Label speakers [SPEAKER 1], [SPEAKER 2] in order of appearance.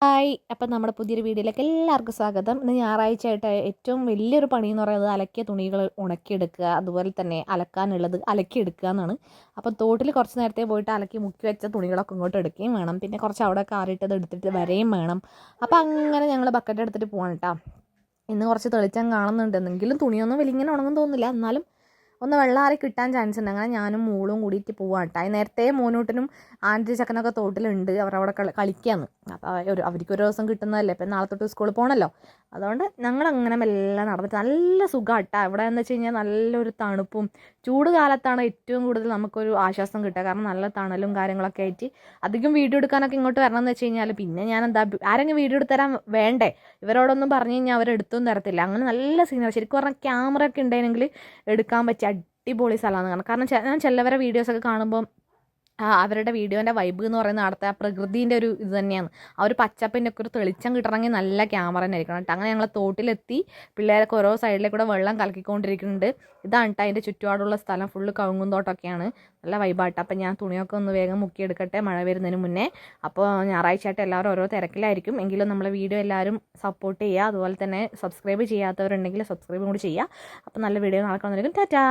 [SPEAKER 1] Hi, അപ്പം നമ്മുടെ പുതിയൊരു വീഡിയോയിലേക്ക് എല്ലാവർക്കും സ്വാഗതം. ഇന്ന് ഞായറാഴ്ചയായിട്ട് ഏറ്റവും വലിയൊരു പണി എന്ന് പറയുന്നത് അലക്കിയ തുണികൾ ഉണക്കിയെടുക്കുക, അതുപോലെ തന്നെ അലക്കാനുള്ളത് അലക്കിയെടുക്കുക എന്നാണ്. അപ്പം തോട്ടിൽ കുറച്ച് നേരത്തെ പോയിട്ട് അലക്കി മുക്കി വെച്ച തുണികളൊക്കെ ഇങ്ങോട്ട് എടുക്കുകയും വേണം. പിന്നെ കുറച്ച് അവിടെ കാറിയിട്ടത് എടുത്തിട്ട് വരെയും വേണം. അപ്പം അങ്ങനെ ഞങ്ങൾ ബക്കറ്റ് എടുത്തിട്ട് പോവാണ് കേട്ടോ. ഇന്ന് കുറച്ച് തെളിച്ചം കാണുന്നുണ്ട്, എന്തെങ്കിലും തുണിയൊന്നും വലിങ്ങനെ ഉണങ്ങും തോന്നുന്നില്ല, എന്നാലും ഒന്ന് വെള്ളമാറി കിട്ടാൻ ചാൻസ് ഉണ്ട്. അങ്ങനെ ഞാനും മോളും കൂടിയിട്ട് പോവാണ് കേട്ടോ. നേരത്തെ മോനൂട്ടനും ആൻറ്റി ചക്കനൊക്കെ തോട്ടിലുണ്ട്, അവരവിടെ കളിക്കാന്ന്. അപ്പോൾ അവർക്ക് ഒരു ദിവസം കിട്ടുന്നതല്ലേ, ഇപ്പം നാളെ തൊട്ട് സ്കൂളിൽ പോകണമല്ലോ. അതുകൊണ്ട് ഞങ്ങളങ്ങനെ മെല്ലെ നടന്നിട്ട് നല്ല സുഖമാണ് കേട്ടോ. ഇവിടെ എന്ന് വെച്ച് കഴിഞ്ഞാൽ നല്ലൊരു തണുപ്പും, ചൂട് കാലത്താണ് ഏറ്റവും കൂടുതൽ നമുക്കൊരു ആശ്വാസം കിട്ടുക. കാരണം നല്ല തണലും കാര്യങ്ങളൊക്കെ ആയിട്ട് അധികം വീഡിയോ എടുക്കാനൊക്കെ ഇങ്ങോട്ട് വരണം എന്ന് വെച്ച് കഴിഞ്ഞാൽ പിന്നെ ഞാൻ എന്താ ആരെങ്കിലും വീഡിയോ എടുത്ത് തരാൻ വേണ്ടേ, ഇവരോടൊന്നും പറഞ്ഞു കഴിഞ്ഞാൽ അവരെടുത്തൊന്നും തരത്തില്ല. അങ്ങനെ നല്ല സീനറി, ശരിക്കും പറഞ്ഞാൽ ക്യാമറ ഒക്കെ ഉണ്ടെങ്കിൽ എടുക്കാൻ പറ്റിയ അടിപൊളി സ്ഥലമാണ്. കാരണം ഞാൻ ചിലവരെ വീഡിയോസൊക്കെ കാണുമ്പോൾ അവരുടെ വീഡിയോൻ്റെ വൈബ് എന്ന് പറയുന്നത് അവിടുത്തെ ആ പ്രകൃതിൻ്റെ ഒരു ഇത് തന്നെയാണ്. ആ ഒരു പച്ചപ്പിൻ്റെ ഒക്കെ ഒരു തെളിച്ചം കിട്ടണമെങ്കിൽ നല്ല ക്യാമറ തന്നെ ആയിരിക്കണം കേട്ടോ. അങ്ങനെ ഞങ്ങൾ തോട്ടിലെത്തി, പിള്ളേരൊക്കെ ഓരോ സൈഡിലേക്കൂടെ വെള്ളം കലക്കിക്കൊണ്ടിരിക്കുന്നുണ്ട്. ഇതാണ് കേട്ടോ അതിൻ്റെ ചുറ്റുപാടുള്ള സ്ഥലം, ഫുള്ള് കവുങ്ങുന്തോട്ടമൊക്കെയാണ്. നല്ല വൈബാട്ടോ. അപ്പം ഞാൻ തുണിയൊക്കെ ഒന്ന് വേഗം മുക്കിയെടുക്കട്ടെ, മഴ വരുന്നതിന് മുന്നേ. അപ്പോൾ ഞായറാഴ്ചയായിട്ട് എല്ലാവരും ഓരോ തിരക്കിലായിരിക്കും. എങ്കിലും നമ്മളെ വീഡിയോ എല്ലാവരും സപ്പോർട്ട് ചെയ്യുക, അതുപോലെ തന്നെ സബ്സ്ക്രൈബ് ചെയ്യാത്തവരുണ്ടെങ്കിൽ സബ്സ്ക്രൈബും കൂടി ചെയ്യുക. അപ്പോൾ നല്ല വീഡിയോ നാളെ കാണുന്നതായിരിക്കും. ടാറ്റാ.